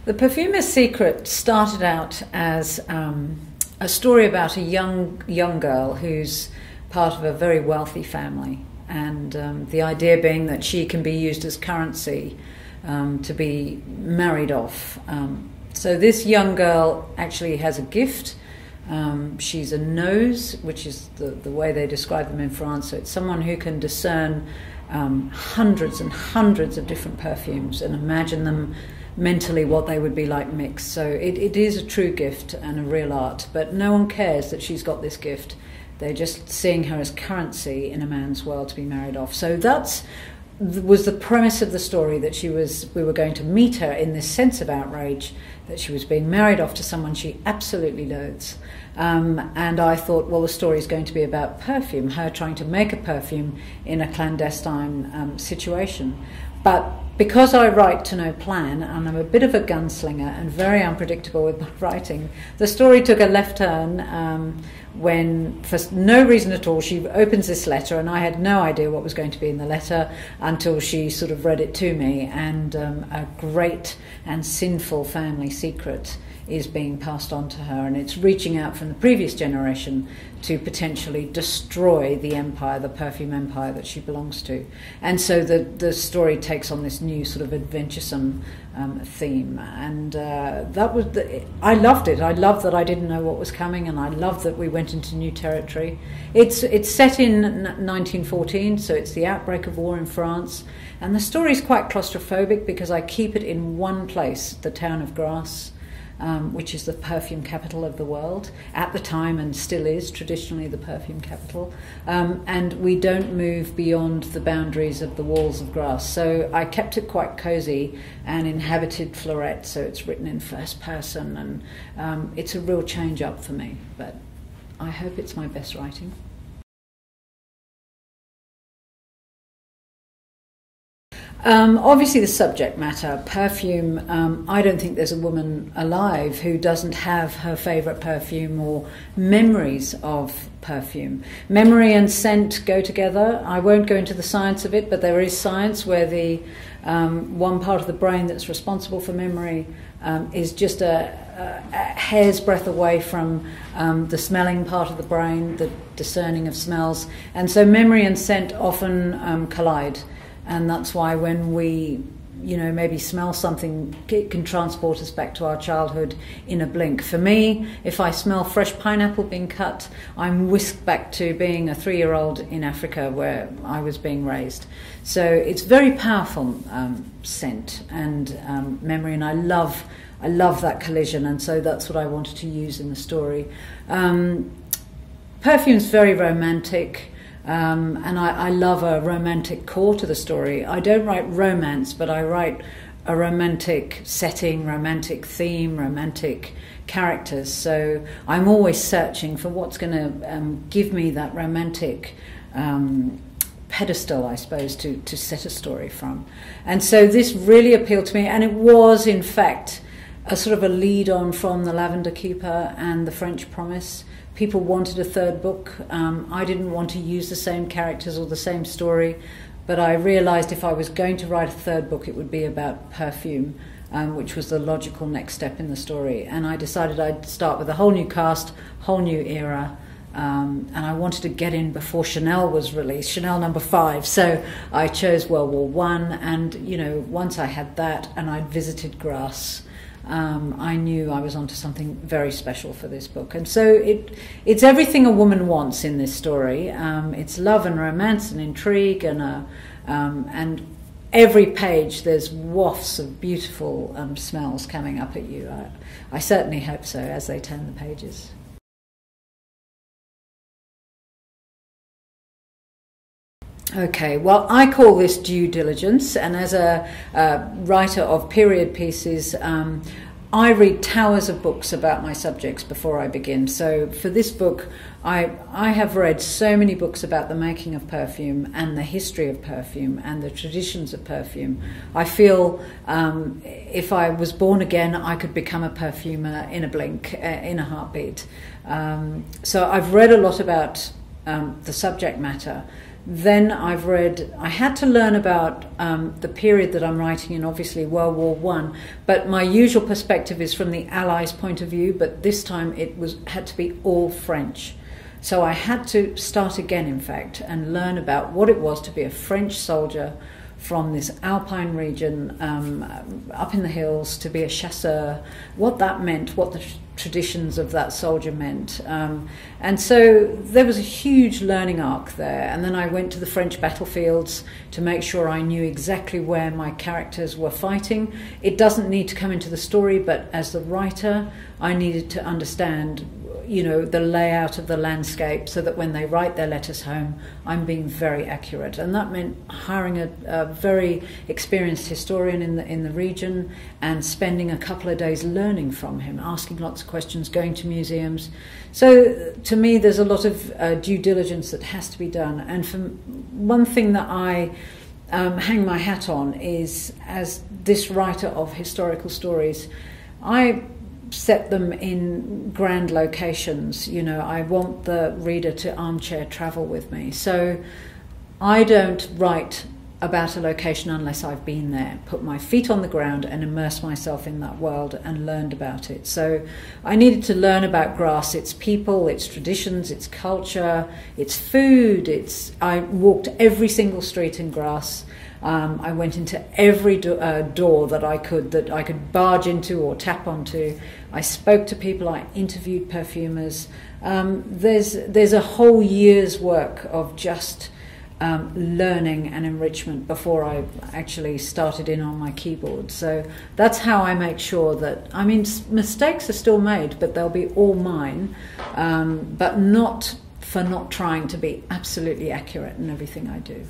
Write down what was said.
The Perfumer's Secret started out as a story about a young girl who's part of a very wealthy family, and the idea being that she can be used as currency to be married off. So this young girl actually has a gift. She's a nose, which is the way they describe them in France. So it's someone who can discern hundreds and hundreds of different perfumes and imagine them mentally what they would be like mixed. So it is a true gift and a real art, but no one cares that she's got this gift. They're just seeing her as currency in a man's world to be married off. So was the premise of the story, that we were going to meet her in this sense of outrage, that she was being married off to someone she absolutely loathes. And I thought, well, the story is going to be about perfume, her trying to make a perfume in a clandestine situation. But because I write to no plan, and I'm a bit of a gunslinger and very unpredictable with my writing, the story took a left turn when, for no reason at all, she opens this letter, and I had no idea what was going to be in the letter until she sort of read it to me, and a great and sinful family secret is being passed on to her, and it's reaching out from the previous generation to potentially destroy the empire, the perfume empire that she belongs to. And so the story takes on this new sort of adventuresome theme, and I loved it. I loved that I didn't know what was coming, and I loved that we went into new territory. It's set in 1914, so it's the outbreak of war in France, and the story is quite claustrophobic because I keep it in one place, the town of Grasse, which is the perfume capital of the world at the time, and still is traditionally the perfume capital. And we don't move beyond the boundaries of the walls of Grasse. So I kept it quite cozy and inhabited Florette, so it's written in first person, and it's a real change up for me, but I hope it's my best writing. Obviously the subject matter, perfume. I don't think there's a woman alive who doesn't have her favourite perfume or memories of perfume. Memory and scent go together. I won't go into the science of it, but there is science where the one part of the brain that's responsible for memory is just a hair's breadth away from the smelling part of the brain, the discerning of smells. And so memory and scent often collide. And that's why when we, maybe smell something, it can transport us back to our childhood in a blink. For me, if I smell fresh pineapple being cut, I'm whisked back to being a 3-year-old in Africa where I was being raised. So it's very powerful scent and memory, and I love that collision, and so that's what I wanted to use in the story. Perfume's very romantic. And I love a romantic core to the story. I don't write romance, but I write a romantic setting, romantic theme, romantic characters. So I'm always searching for what's going to give me that romantic pedestal, I suppose, to set a story from. And so this really appealed to me, and it was, in fact, a sort of a lead-on from The Lavender Keeper and The French Promise. People wanted a third book. I didn't want to use the same characters or the same story, but I realised if I was going to write a third book, it would be about perfume, which was the logical next step in the story. And I decided I'd start with a whole new cast, whole new era, and I wanted to get in before Chanel was released, Chanel No. 5. So I chose World War I, and once I had that and I'd visited Grasse, I knew I was onto something very special for this book. And so it's everything a woman wants in this story. It's love and romance and intrigue, and every page there's wafts of beautiful smells coming up at you. I certainly hope so as they turn the pages. Okay, well, I call this due diligence, and as a writer of period pieces, I read towers of books about my subjects before I begin. So for this book, I have read so many books about the making of perfume and the history of perfume and the traditions of perfume. I feel if I was born again, I could become a perfumer in a blink, in a heartbeat. So I've read a lot about the subject matter. Then I had to learn about the period that I'm writing in, obviously World War One, but my usual perspective is from the Allies' point of view, but this time it had to be all French. So I had to start again, in fact, and learn about what it was to be a French soldier from this alpine region up in the hills, to be a chasseur, what that meant, what the traditions of that soldier meant. And so there was a huge learning arc there. And then I went to the French battlefields to make sure I knew exactly where my characters were fighting. It doesn't need to come into the story, but as the writer, I needed to understand, the layout of the landscape, so that when they write their letters home, I'm being very accurate. And that meant hiring a very experienced historian in the region and spending a couple of days learning from him, asking lots of questions, going to museums. So to me, there's a lot of due diligence that has to be done. And for one thing that I hang my hat on is, as this writer of historical stories, I set them in grand locations. I want the reader to armchair travel with me. So I don't write about a location unless I've been there, put my feet on the ground and immerse myself in that world and learned about it. So I needed to learn about Grasse, its people, its traditions, its culture, its food. I walked every single street in Grasse. I went into every door that I could barge into or tap onto. I spoke to people. I interviewed perfumers. There's a whole year's work of just learning and enrichment before I actually started in on my keyboard. So that's how I make sure that, mistakes are still made, but they'll be all mine, but not for not trying to be absolutely accurate in everything I do.